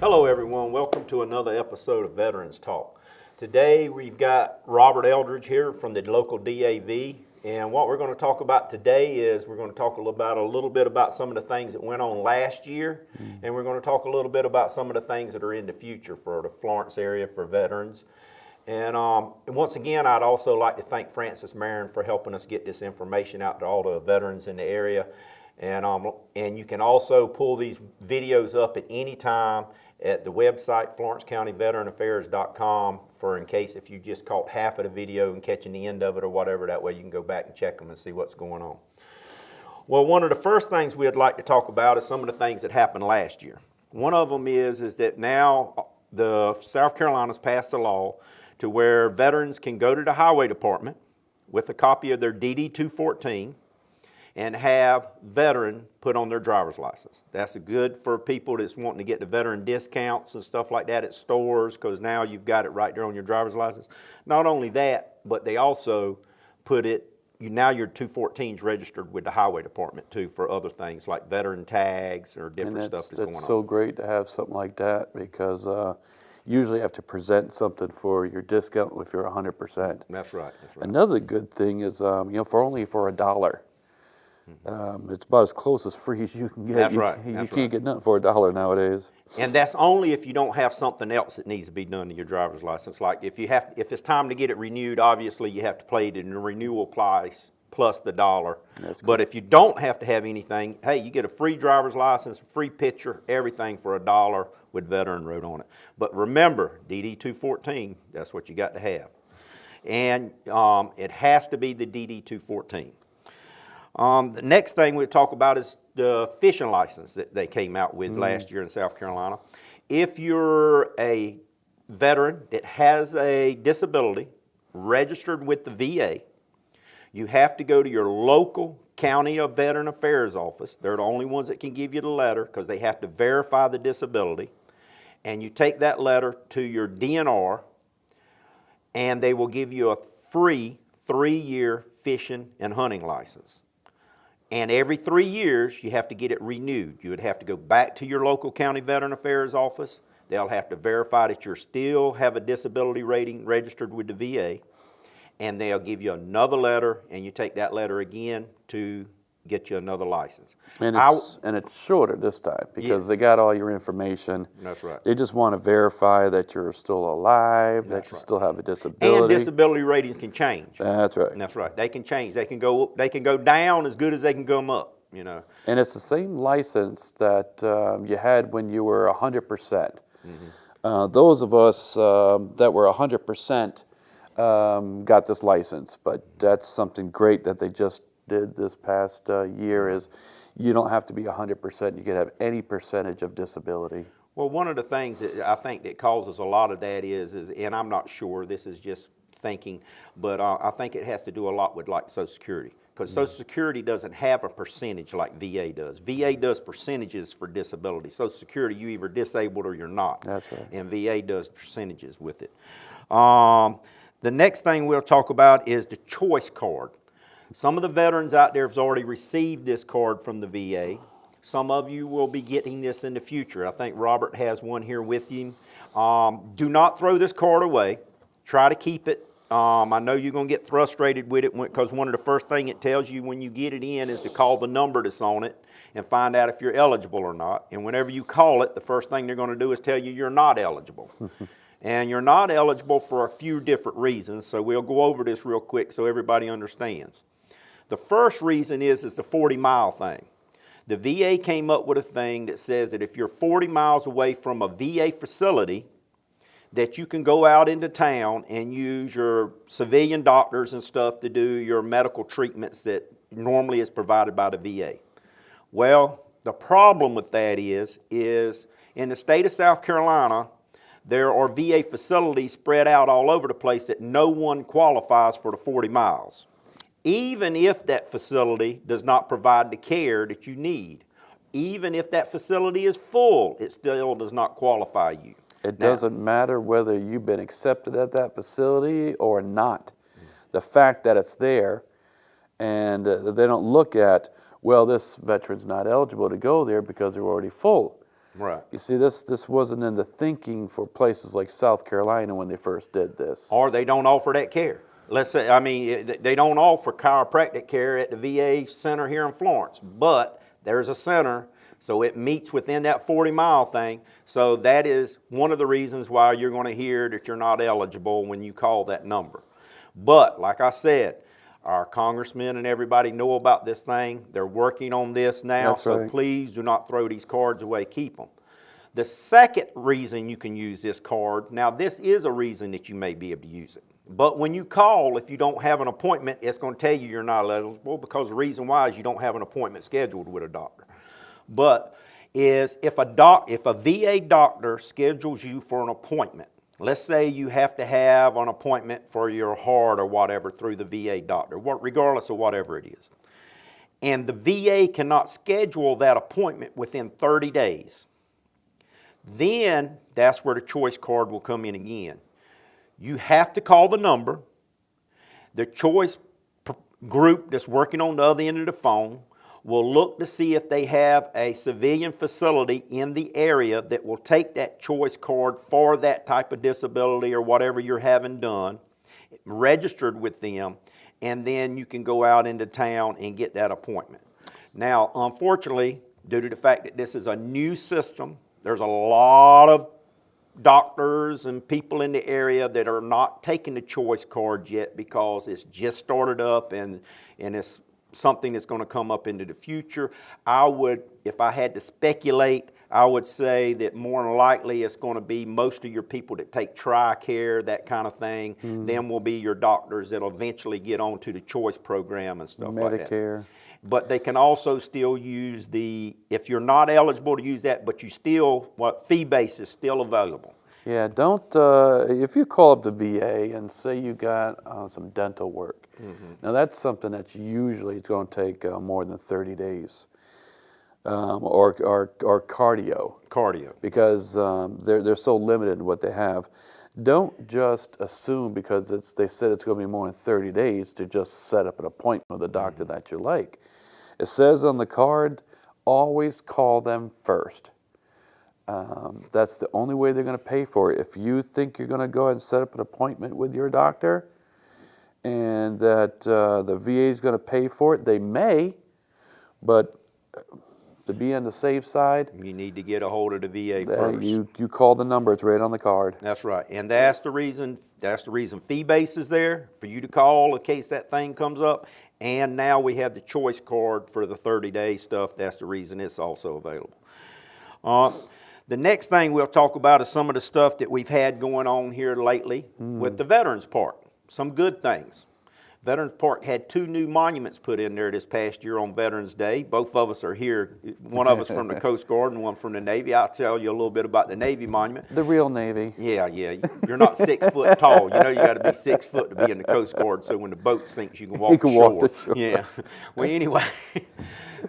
Hello everyone, welcome to another episode of Veterans Talk. Today we've got Robert Eldridge here from the local DAV, and what we're going to talk about today is we're going to talk a little bit about some of the things that went on last year, and we're going to talk a little bit about some of the things that are in the future for the Florence area for veterans. And once again, I'd also like to thank Francis Marin for helping us get this information out to all the veterans in the area. And you can also pull these videos up at any time at the website FlorenceCountyVeteranAffairs.com for in case if you just caught half of the video and catching the end of it or whatever, that way you can go back and check them and see what's going on. Well, one of the first things we'd like to talk about is some of the things that happened last year. One of them is that now the South Carolina's passed a law to where veterans can go to the Highway Department with a copy of their DD-214 and have veteran put on their driver's license. That's good for people that's wanting to get the veteran discounts and stuff like that at stores, because now you've got it right there on your driver's license. Not only that, but they also put it, now your 214 is registered with the Highway Department too for other things like veteran tags or different stuff that's going on. It's so great to have something like that, because usually you have to present something for your discount if you're 100%. That's right. That's right. Another good thing is, for $1. It's about as close as free as you can get. That's right. You can't get nothing for $1 nowadays. And that's only if you don't have something else that needs to be done to your driver's license. Like if it's time to get it renewed, obviously you have to pay it in the renewal price plus the $1. But if you don't have to have anything, hey, you get a free driver's license, free picture, everything for $1 with Veteran wrote on it. But remember, DD-214, that's what you got to have. And it has to be the DD-214. The next thing we'll talk about is the fishing license that they came out with last year in South Carolina. If you're a veteran that has a disability registered with the VA, you have to go to your local County of Veteran Affairs office. They're the only ones that can give you the letter because they have to verify the disability. And you take that letter to your DNR, and they will give you a free 3-year fishing and hunting license. And every 3 years, you have to get it renewed. You would have to go back to your local County Veteran Affairs office. They'll have to verify that you still have a disability rating registered with the VA. And they'll give you another letter, and you take that letter again to get you another license. And it's shorter this time because they got all your information. That's right. They just want to verify that you're still alive, that you still have a disability. And disability ratings can change. That's right. That's right. They can change. They can go down as good as they can come up, you know. And it's the same license that you had when you were 100%. Those of us that were 100% got this license, but that's something great that they just did this past year is you don't have to be 100%. You can have any percentage of disability. Well, one of the things that I think that causes a lot of that is and I'm not sure, this is just thinking, but I think it has to do a lot with like Social Security, because Social Security doesn't have a percentage like VA does. VA does percentages for disability. Social Security, you either disabled or you're not. That's right. And VA does percentages with it. The next thing we'll talk about is the choice card. Some of the veterans out there have already received this card from the VA. Some of you will be getting this in the future. I think Robert has one here with you. Do not throw this card away. Try to keep it. I know you're going to get frustrated with it because one of the first things it tells you when you get it in is to call the number that's on it and find out if you're eligible or not. And whenever you call it, the first thing they're going to do is tell you you're not eligible. And you're not eligible for a few different reasons, so we'll go over this real quick so everybody understands. The first reason is the 40-mile thing. The VA came up with a thing that says that if you're 40 miles away from a VA facility, that you can go out into town and use your civilian doctors and stuff to do your medical treatments that normally is provided by the VA. Well, the problem with that is in the state of South Carolina, there are VA facilities spread out all over the place that no one qualifies for the 40 miles. Even if that facility does not provide the care that you need, even if that facility is full, it still does not qualify you. It doesn't matter whether you've been accepted at that facility or not. The fact that it's there, and they don't look at, well, this veteran's not eligible to go there because they're already full. Right. You see, this wasn't in the thinking for places like South Carolina when they first did this. Or they don't offer that care. Let's say, I mean, they don't offer chiropractic care at the VA center here in Florence, but there's a center, so it meets within that 40-mile thing. So that is one of the reasons why you're going to hear that you're not eligible when you call that number. But like I said, our congressmen and everybody know about this thing. They're working on this now, That's so right. please do not throw these cards away. Keep them. The second reason you can use this card, now this is a reason that you may be able to use it. But when you call, if you don't have an appointment, it's going to tell you you're not eligible, because the reason why is you don't have an appointment scheduled with a doctor. But is if a VA doctor schedules you for an appointment, let's say you have to have an appointment for your heart or whatever through the VA doctor, regardless of whatever it is, and the VA cannot schedule that appointment within 30 days, then that's where the choice card will come in again. You have to call the number. The choice group that's working on the other end of the phone will look to see if they have a civilian facility in the area that will take that choice card for that type of disability or whatever you're having done, registered with them, and then you can go out into town and get that appointment. Now, unfortunately, due to the fact that this is a new system, there's a lot of doctors and people in the area that are not taking the choice cards yet because it's just started up and it's something that's going to come up into the future. I would, if I had to speculate, I would say that more than likely it's going to be most of your people that take TRICARE, that kind of thing. Them will be your doctors that'll eventually get onto the choice program and stuff like that. Medicare. But they can also still use if you're not eligible to use that, but you still, fee base is still available. Yeah, don't, if you call up the VA and say you got some dental work, now that's something that's usually it's going to take more than 30 days, or cardio. Cardio. Because they're so limited in what they have. Don't just assume because they said it's going to be more than 30 days to just set up an appointment with a doctor that you like. It says on the card, always call them first. That's the only way they're going to pay for it. If you think you're going to go ahead and set up an appointment with your doctor and that the VA is going to pay for it, they may, but to be on the safe side, You need to get a hold of the VA first. you call the number, it's right on the card. That's right. And that's the reason fee base is there for you to call in case that thing comes up. And now we have the choice card for the 30-day stuff. That's the reason it's also available. The next thing we'll talk about is some of the stuff that we've had going on here lately with the Veterans Park. Some good things. Veterans Park had 2 new monuments put in there this past year on Veterans Day. Both of us are here, one of us from the Coast Guard and one from the Navy. I'll tell you a little bit about the Navy monument. The real Navy. Yeah. You're not 6 foot tall. You know you got to be 6 foot to be in the Coast Guard, so when the boat sinks, you can walk the shore. Yeah. Well, anyway,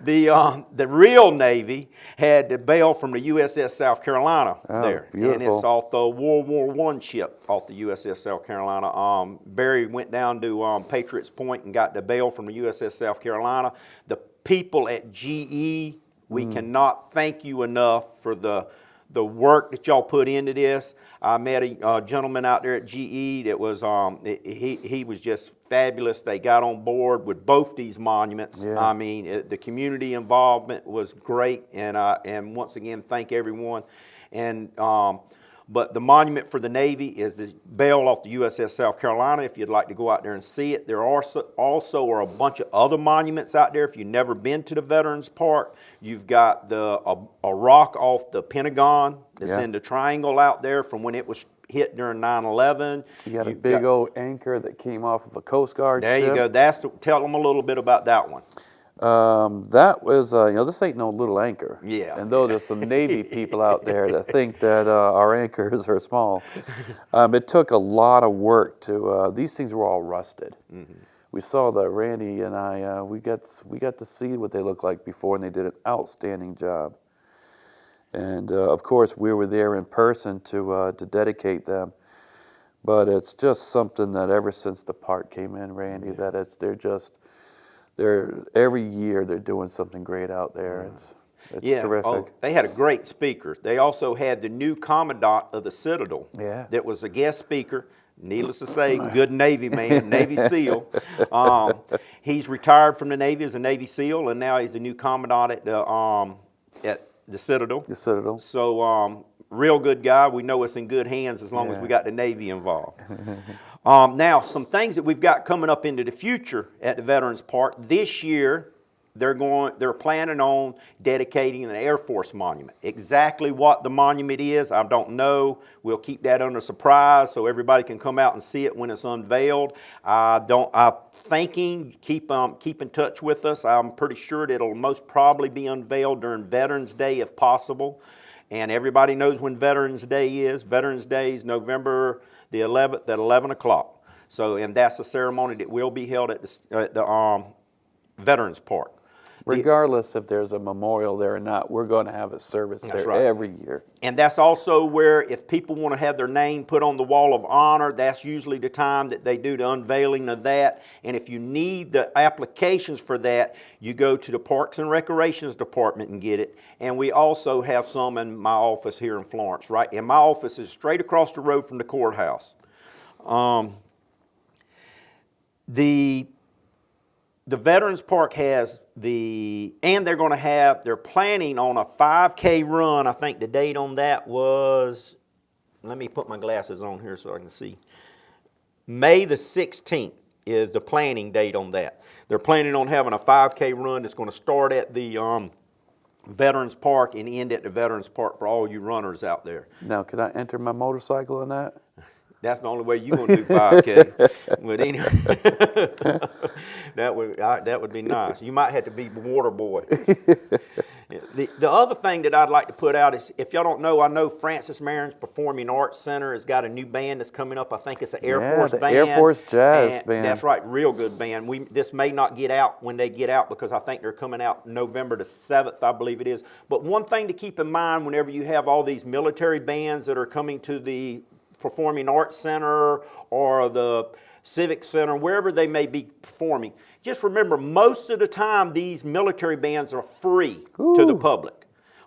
the real Navy had the bell from the USS South Carolina there. Beautiful. And it's off the World War I ship off the USS South Carolina. Barry went down to Patriots Point and got the bell from the USS South Carolina. The people at GE, we cannot thank you enough for the work that y'all put into this. I met a gentleman out there at GE that was, he was just fabulous. They got on board with both these monuments. Yeah. I mean, the community involvement was great, and once again, thank everyone. And but the monument for the Navy is the bell off the USS South Carolina, if you'd like to go out there and see it. There are also are a bunch of other monuments out there. If you've never been to the Veterans Park, you've got a rock off the Pentagon that's in the triangle out there from when it was hit during 9/11. You got a big old anchor that came off of a Coast Guard There ship. you go. Tell them a little bit about that one. That was, this ain't no little anchor. Yeah. And though there's some Navy people out there that think that our anchors are small, it took a lot of work to, these things were all rusted. We saw that Randy and I, we got to see what they looked like before, and they did an outstanding job. And of course, we were there in person to dedicate them. But it's just something that ever since the park came in, Randy, that every year they're doing something great out there. It's Yeah, terrific. oh, they had a great speaker. They also had the new commandant of the Citadel. Yeah. That was a guest speaker. Needless to say, good Navy man, Navy SEAL. He's retired from the Navy as a Navy SEAL, and now he's the new commandant at the Citadel. The Citadel. So, real good guy. We know it's in good hands as long as Yeah. we got the Navy involved. Now, some things that we've got coming up into the future at the Veterans Park this year. They're planning on dedicating an Air Force monument. Exactly what the monument is, I don't know. We'll keep that under surprise so everybody can come out and see it when it's unveiled. I'm thinking, keep in touch with us. I'm pretty sure that it'll most probably be unveiled during Veterans Day if possible. And everybody knows when Veterans Day is. Veterans Day is November the 11th at 11 o'clock. So, and that's a ceremony that will be held at the Veterans Park. Regardless if there's a memorial there or not, we're going to have a service That's there right. every year. And that's also where if people want to have their name put on the wall of honor, that's usually the time that they do the unveiling of that. And if you need the applications for that, you go to the Parks and Recreations Department and get it. And we also have some in my office here in Florence, right? And my office is straight across the road from the courthouse. The Veterans Park has they're planning on a 5K run. I think the date on that was, let me put my glasses on here so I can see. May the 16th is the planning date on that. They're planning on having a 5K run that's going to start at the Veterans Park and end at the Veterans Park for all you runners out there. Now, can I enter my motorcycle in that? That's the only way you're going to do 5K. But anyway, that would be nice. You might have to be water boy. The other thing that I'd like to put out is, if y'all don't know, I know Francis Marin's Performing Arts Center has got a new band that's coming up. I think it's an Air Force band. Air Force Jazz Band. That's right, real good band. This may not get out when they get out because I think they're coming out November the 7th, I believe it is. But one thing to keep in mind whenever you have all these military bands that are coming to the Performing Arts Center or the Civic Center, wherever they may be performing, just remember most of the time these military bands are free to the public.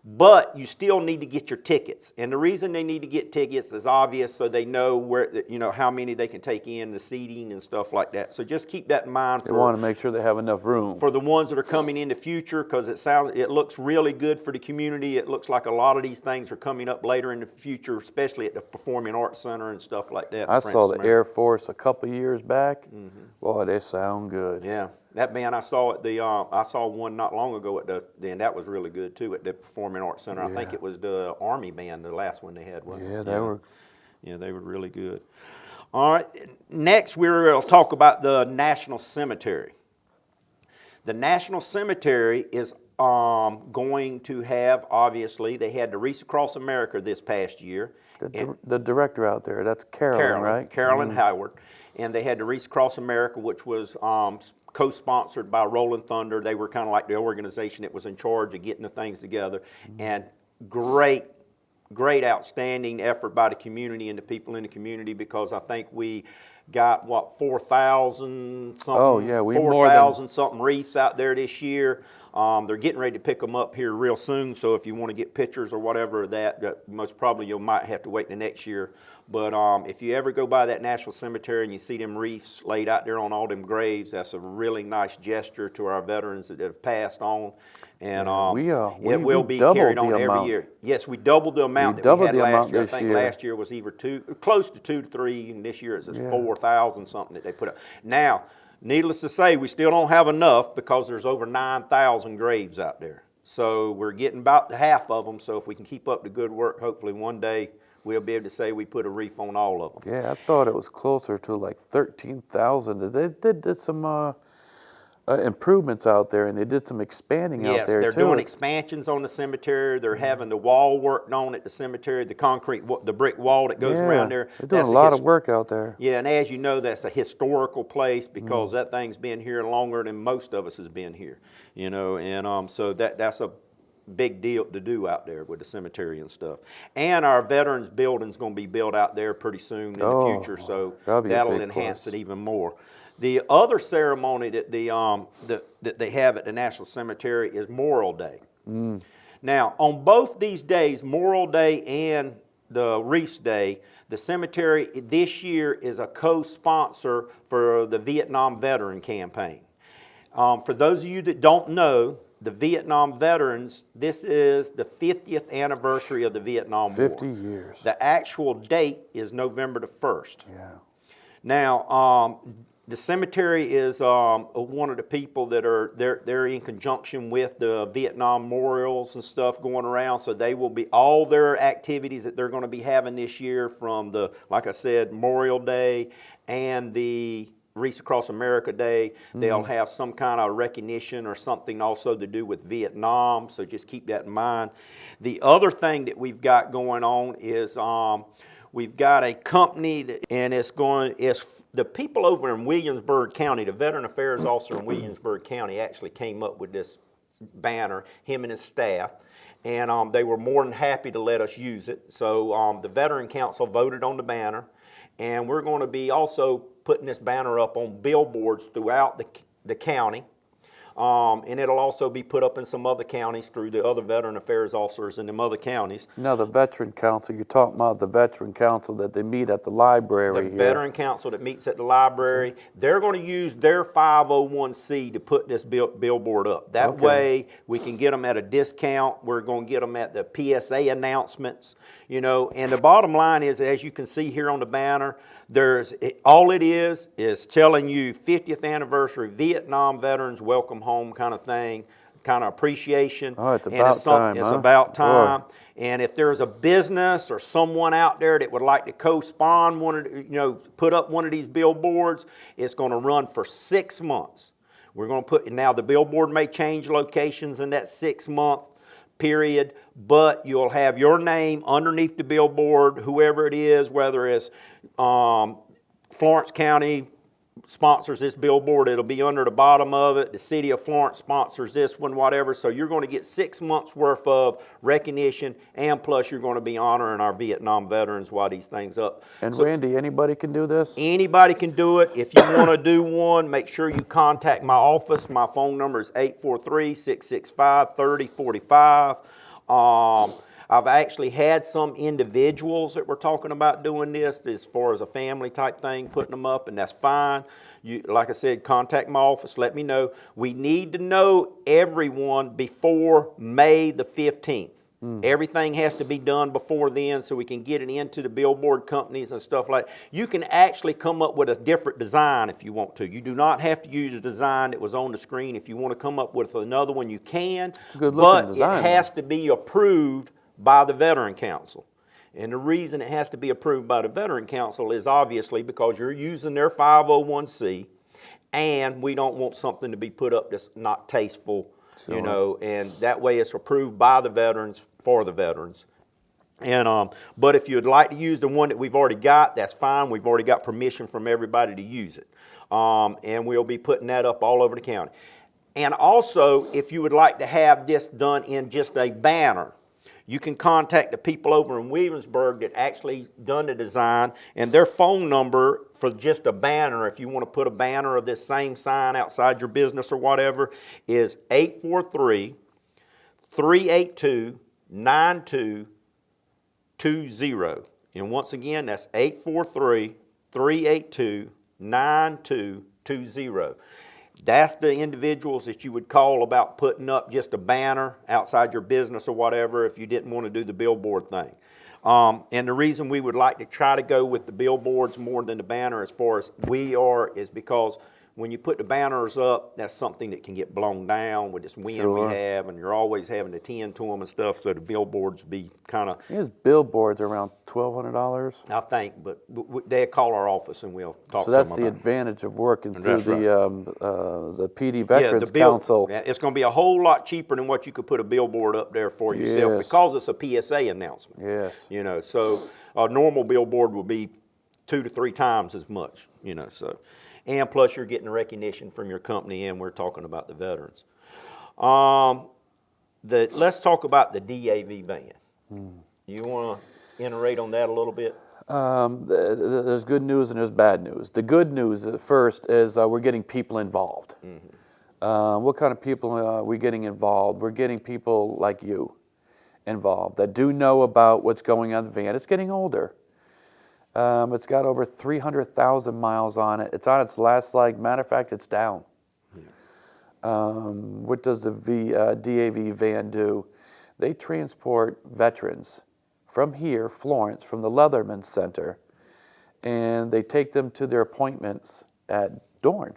But you still need to get your tickets. And the reason they need to get tickets is obvious, so they know how many they can take in, the seating and stuff like that. So just keep that in mind. They want to make sure they have enough room. For the ones that are coming in the future, because it looks really good for the community. It looks like a lot of these things are coming up later in the future, especially at the Performing Arts Center and stuff like that. I saw the Air Force a couple years back. Boy, they sound good. Yeah. That band I saw I saw one not long ago and that was really good too at the Performing Arts Center. I think it was the Army band, the last one they had. Yeah, they were. Yeah, they were really good. All right, next we're going to talk about the National Cemetery. The National Cemetery is going to have, obviously, they had the Wreaths Across America this past year. The director out there, that's Carolyn, right? Carolyn Howard. And they had the Wreaths Across America, which was co-sponsored by Rolling Thunder. They were kind of like the organization that was in charge of getting the things together. And great, outstanding effort by the community and the people in the community, because I think we got, 4,000 something? Oh, yeah, 4,000 something wreaths out there this year. They're getting ready to pick them up here real soon, so if you want to get pictures or whatever of that, most probably you might have to wait the next year. But if you ever go by that National Cemetery and you see them wreaths laid out there on all them graves, that's a really nice gesture to our veterans that have passed on. And it will be carried on every year. Yes, we doubled the amount that we had last year. I think last year was either close to 2 to 3, and this year it's 4,000 something that they put up. Now, needless to say, we still don't have enough because there's over 9,000 graves out there. So we're getting about half of them. So if we can keep up the good work, hopefully one day we'll be able to say we put a wreath on all of them. Yeah, I thought it was closer to like 13,000. They did some improvements out there, and they did some expanding out there, Yes, they're doing expansions on the cemetery. They're having the wall worked on at the cemetery, the brick wall that goes around there. They're doing a lot of work out there. Yeah, and as you know, that's a historical place because that thing's been here longer than most of us has been here. And so that's a big deal to do out there with the cemetery and stuff. And our veterans building's going to be built out there pretty soon in the future, so that'll enhance it even more. The other ceremony that they have at the National Cemetery is Memorial Day. Now, on both these days, Memorial Day and the Reese Day, the cemetery this year is a co-sponsor for the Vietnam Veteran Campaign. For those of you that don't know, the Vietnam veterans, this is the 50th anniversary of the Vietnam War. 50 years. The actual date is November the 1st. Yeah. Now, the cemetery is one of the people that are, they're in conjunction with the Vietnam memorials and stuff going around, so they will be, all their activities that they're going to be having this year from the, like I said, Memorial Day and the Reese Across America Day, they'll have some kind of recognition or something also to do with Vietnam, so just keep that in mind. The other thing that we've got going on is we've got a company, and it's the people over in Williamsburg County, the Veteran Affairs Officer in Williamsburg County actually came up with this banner, him and his staff, and they were more than happy to let us use it. So the Veteran Council voted on the banner, and we're going to be also putting this banner up on billboards throughout the county. And it'll also be put up in some other counties through the other Veteran Affairs officers in them other counties. Now the Veteran Council, you're talking about the Veteran Council that they meet at the library The Veteran Council that meets at the library, they're going to use their 501c to put this billboard up. That way we can get them at a discount. We're going to get them at the PSA announcements, you know. And the bottom line is, as you can see here on the banner, all it is telling you 50th anniversary Vietnam veterans welcome home kind of thing, kind of appreciation. Oh, it's about time. It's about time. Boy. And if there's a business or someone out there that would like to co-spawn put up one of these billboards, it's going to run for 6 months. We're going to put, now the billboard may change locations in that 6-month period, but you'll have your name underneath the billboard, whoever it is, whether it's Florence County sponsors this billboard, it'll be under the bottom of it. The city of Florence sponsors this one, whatever. So you're going to get 6 months worth of recognition, and plus you're going to be honoring our Vietnam veterans while these things up. And so, Randy, anybody can do this? Anybody can do it. If you want to do one, make sure you contact my office. My phone number is 843-665-3045. I've actually had some individuals that were talking about doing this as far as a family type thing, putting them up, and that's fine. Like I said, contact my office, let me know. We need to know everyone before May the 15th. Everything has to be done before then so we can get it into the billboard companies and stuff like that. You can actually come up with a different design if you want to. You do not have to use a design that was on the screen. If you want to come up with another one, you can. It's a good looking design. But it has to be approved by the Veteran Council. And the reason it has to be approved by the Veteran Council is obviously because you're using their 501c, and we don't want something to be put up that's not tasteful, you know, and that way it's approved by the veterans for the veterans. And but if you'd like to use the one that we've already got, that's fine. We've already got permission from everybody to use it. And we'll be putting that up all over the county. And also, if you would like to have this done in just a banner, you can contact the people over in Williamsburg that actually done the design, and their phone number for just a banner, if you want to put a banner of this same sign outside your business or whatever, is 843-382-9220. And once again, that's 843-382-9220. That's the individuals that you would call about putting up just a banner outside your business or whatever if you didn't want to do the billboard thing. And the reason we would like to try to go with the billboards more than the banner as far as we are is because when you put the banners up, that's something that can get blown down with this wind we have, and you're always having to tend to them and stuff, so the billboards be kind of... His billboards around $1,200? I think, but they'll call our office and we'll talk to them about it. So that's the advantage of working through the PD Veterans Council. Yeah, it's going to be a whole lot cheaper than what you could put a billboard up there for yourself because it's a PSA announcement. Yes. You know, so a normal billboard will be 2 to 3 times as much, you know, so... And plus you're getting recognition from your company, and we're talking about the veterans. Let's talk about the DAV van. You want to iterate on that a little bit? There's good news and there's bad news. The good news first is we're getting people involved. What kind of people are we getting involved? We're getting people like you. involved that do know about what's going on in the van. It's getting older. It's got over 300,000 miles on it. It's on its last leg. Matter of fact, it's down. What does the DAV van do? They transport veterans from here, Florence, from the Leatherman Center, and they take them to their appointments at Dorn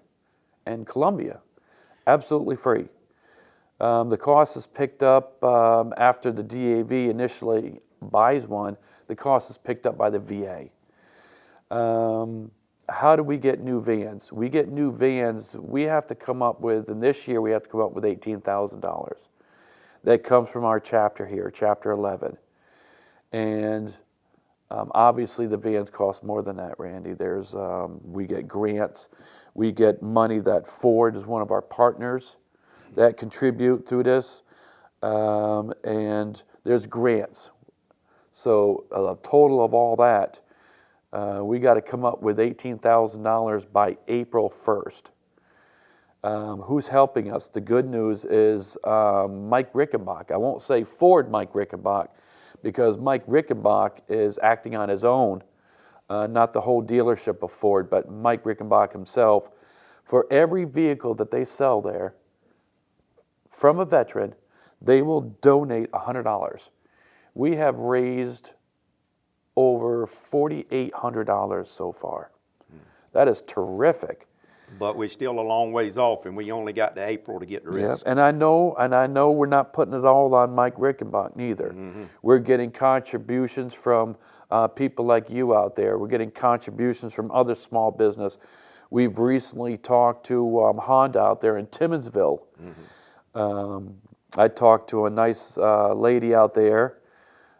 and Columbia, absolutely free. The cost is picked up after the DAV initially buys one. The cost is picked up by the VA. How do we get new vans? We get new vans, we have to come up with, and this year we have to come up with $18,000. That comes from our chapter here, Chapter 11. And obviously the vans cost more than that, Randy. We get grants. We get money that Ford is one of our partners that contribute through this. And there's grants. So a total of all that, we got to come up with $18,000 by April 1st. Who's helping us? The good news is Mike Rickenbach. I won't say Ford Mike Rickenbach, because Mike Rickenbach is acting on his own, not the whole dealership of Ford, but Mike Rickenbach himself. For every vehicle that they sell there from a veteran, they will donate $100. We have raised over $4,800 so far. That is terrific. But we're still a long ways off, and we only got to April to get the rest. And I know we're not putting it all on Mike Rickenbach neither. We're getting contributions from people like you out there. We're getting contributions from other small business. We've recently talked to Honda out there in Timmonsville. I talked to a nice lady out there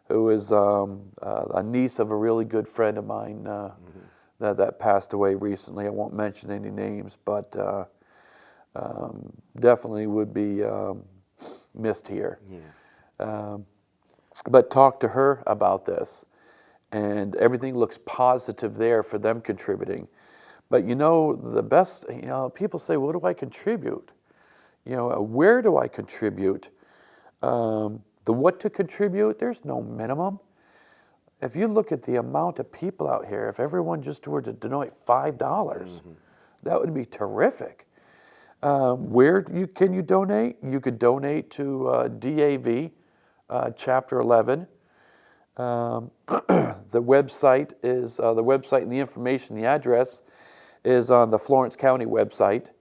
who is a niece of a really good friend of mine that passed away recently. I won't mention any names, but definitely would be missed here. But talk to her about this, and everything looks positive there for them contributing. But the best, people say, what do I contribute? Where do I contribute? The what to contribute, there's no minimum. If you look at the amount of people out here, if everyone just were to donate $5, that would be terrific. Where can you donate? You could donate to DAV, Chapter 11. The website and the information, the address is on the Florence County website.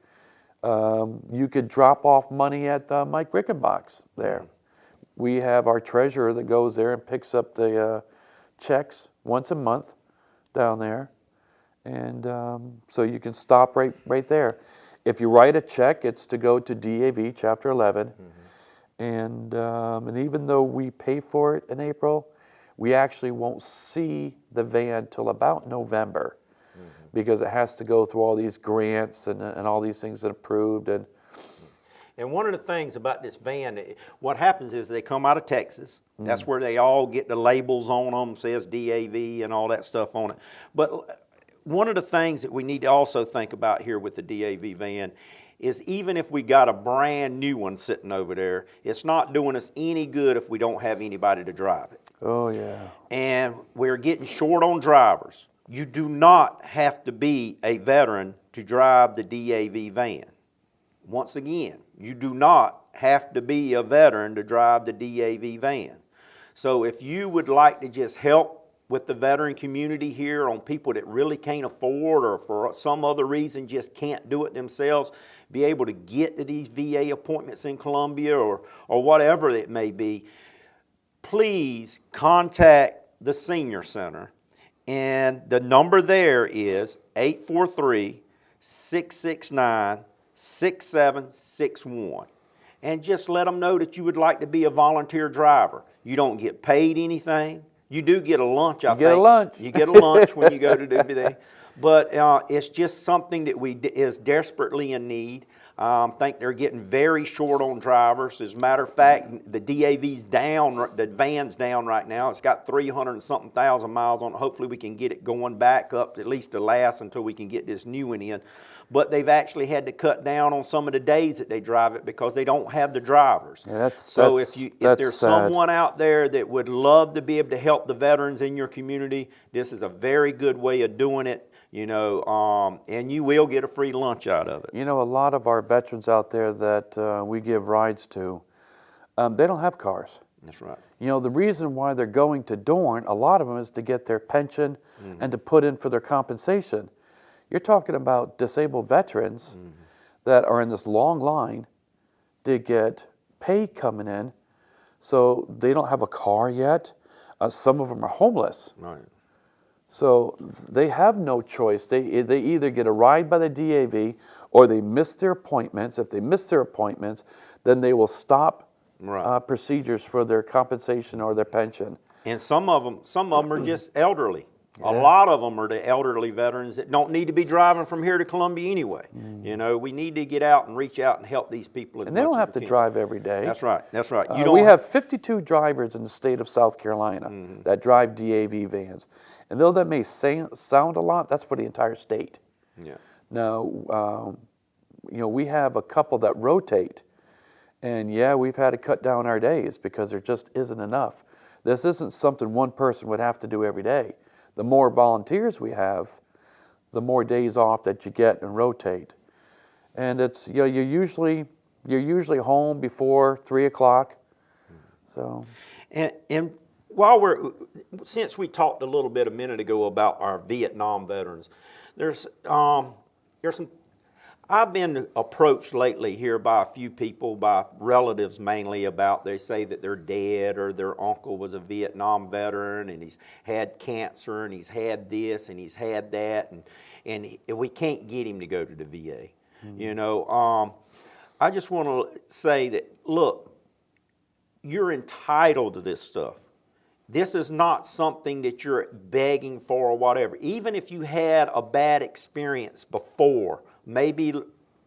You could drop off money at Mike Rickenbach's there. We have our treasurer that goes there and picks up the checks once a month down there. And so you can stop right there. If you write a check, it's to go to DAV Chapter 11. And even though we pay for it in April, we actually won't see the van till about November, because it has to go through all these grants and all these things that are approved. And one of the things about this van, what happens is they come out of Texas. That's where they all get the labels on them, says DAV and all that stuff on it. But one of the things that we need to also think about here with the DAV van is, even if we got a brand new one sitting over there, it's not doing us any good if we don't have anybody to drive it. Oh, yeah. And we're getting short on drivers. You do not have to be a veteran to drive the DAV van. Once again, you do not have to be a veteran to drive the DAV van. So if you would like to just help with the veteran community here on people that really can't afford, or for some other reason just can't do it themselves, be able to get to these VA appointments in Columbia or whatever it may be, please contact the Senior Center. And the number there is 843-669-6761. And just let them know that you would like to be a volunteer driver. You don't get paid anything. You do get a lunch, I think. You get a lunch. You get a lunch when you go to do that. But it's just something that is desperately in need. I think they're getting very short on drivers. As a matter of fact, the DAV's down, the van's down right now. It's got 300 and something thousand miles on it. Hopefully we can get it going back up at least to last until we can get this new one in. But they've actually had to cut down on some of the days that they drive it because they don't have the drivers. Yeah, if there's someone out there that would love to be able to help the veterans in your community, this is a very good way of doing it. And you will get a free lunch out of it. You know, a lot of our veterans out there that we give rides to, they don't have cars. That's right. You know, the reason why they're going to Dorn, a lot of them is to get their pension and to put in for their compensation. You're talking about disabled veterans that are in this long line to get pay coming in, so they don't have a car yet. Some of them are homeless. Right. So they have no choice. They either get a ride by the DAV or they miss their appointments. If they miss their appointments, then they will stop procedures for their compensation or their pension. And some of them are just elderly. Yeah. A lot of them are the elderly veterans that don't need to be driving from here to Columbia anyway. We need to get out and reach out and help these people as much as we can. And they don't have to drive every day. That's right. That's right. We have 52 drivers in the state of South Carolina that drive DAV vans. And though that may sound a lot, that's for the entire state. Yeah. Now, we have a couple that rotate. And yeah, we've had to cut down our days because there just isn't enough. This isn't something one person would have to do every day. The more volunteers we have, the more days off that you get and rotate. And it's you're usually home before 3 o'clock. So. And since we talked a little bit a minute ago about our Vietnam veterans, there's some. I've been approached lately here by a few people, by relatives mainly, about they say that they're dead or their uncle was a Vietnam veteran and he's had cancer and he's had this and he's had that and we can't get him to go to the VA. I just want to say that, look, you're entitled to this stuff. This is not something that you're begging for or whatever. Even if you had a bad experience before, maybe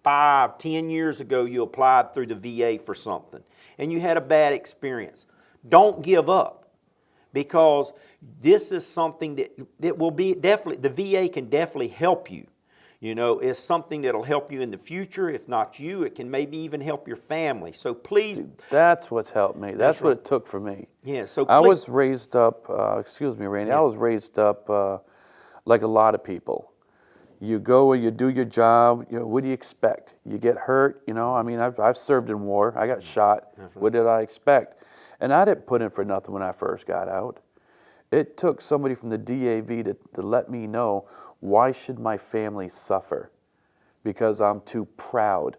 5, 10 years ago you applied through the VA for something and you had a bad experience, don't give up, because this is something that will be definitely, the VA can definitely help you. It's something that'll help you in the future. If not you, it can maybe even help your family. So please. That's what's helped me. That's what it took for me. Yeah. So I was raised up, excuse me, Randy, I was raised up like a lot of people. You go and you do your job. What do you expect? You get hurt. I've served in war. I got shot. What did I expect? And I didn't put in for nothing when I first got out. It took somebody from the DAV to let me know, why should my family suffer? Because I'm too proud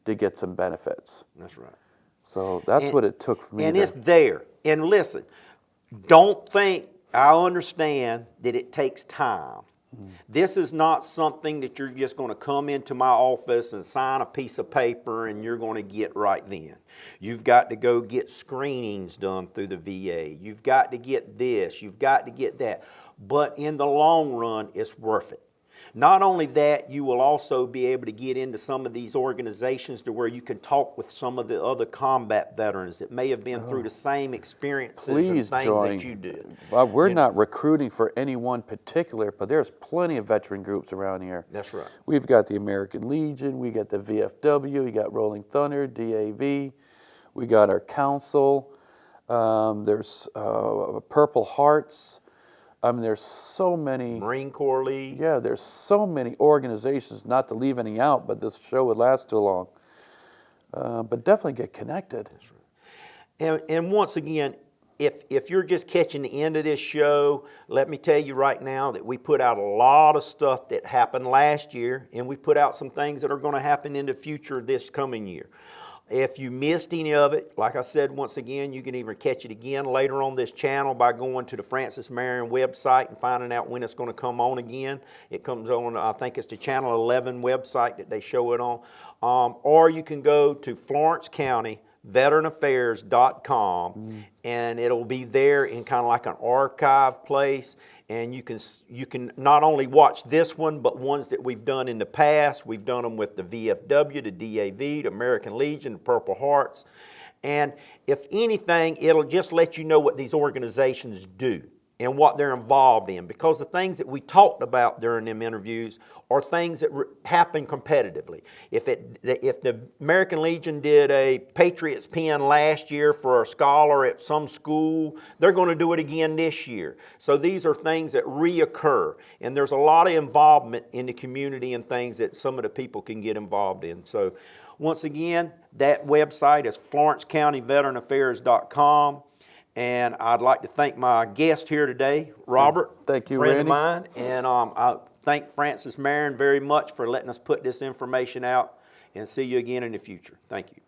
to get some benefits. That's right. So that's what it took for me. And it's there. And listen, don't think, I understand that it takes time. This is not something that you're just going to come into my office and sign a piece of paper and you're going to get right then. You've got to go get screenings done through the VA. You've got to get this. You've got to get that. But in the long run, it's worth it. Not only that, you will also be able to get into some of these organizations to where you can talk with some of the other combat veterans that may have been through the same experiences and things that you did. Well, we're not recruiting for any one particular, but there's plenty of veteran groups around here. That's right. We've got the American Legion, we got the VFW, we got Rolling Thunder, DAV, we got our council, there's Purple Hearts. There's so many. Marine Corps League. Yeah, there's so many organizations, not to leave any out, but this show would last too long. But definitely get connected. That's right. And once again, if you're just catching the end of this show, let me tell you right now that we put out a lot of stuff that happened last year, and we put out some things that are going to happen in the future this coming year. If you missed any of it, like I said, once again, you can even catch it again later on this channel by going to the Francis Marion website and finding out when it's going to come on again. It comes on, I think it's the Channel 11 website that they show it on. Or you can go to Florence County, veteranaffairs.com, and it'll be there in kind of like an archive place. And you can not only watch this one, but ones that we've done in the past. We've done them with the VFW, the DAV, the American Legion, the Purple Hearts. And if anything, it'll just let you know what these organizations do and what they're involved in, because the things that we talked about during them interviews are things that happen competitively. If the American Legion did a Patriots pin last year for a scholar at some school, they're going to do it again this year. So these are things that reoccur, and there's a lot of involvement in the community and things that some of the people can get involved in. So once again, that website is FlorenceCountyVeteranAffairs.com. And I'd like to thank my guest here today, Robert. Thank you, friend Randy. of mine. And I thank Francis Marin very much for letting us put this information out. And see you again in the future. Thank you.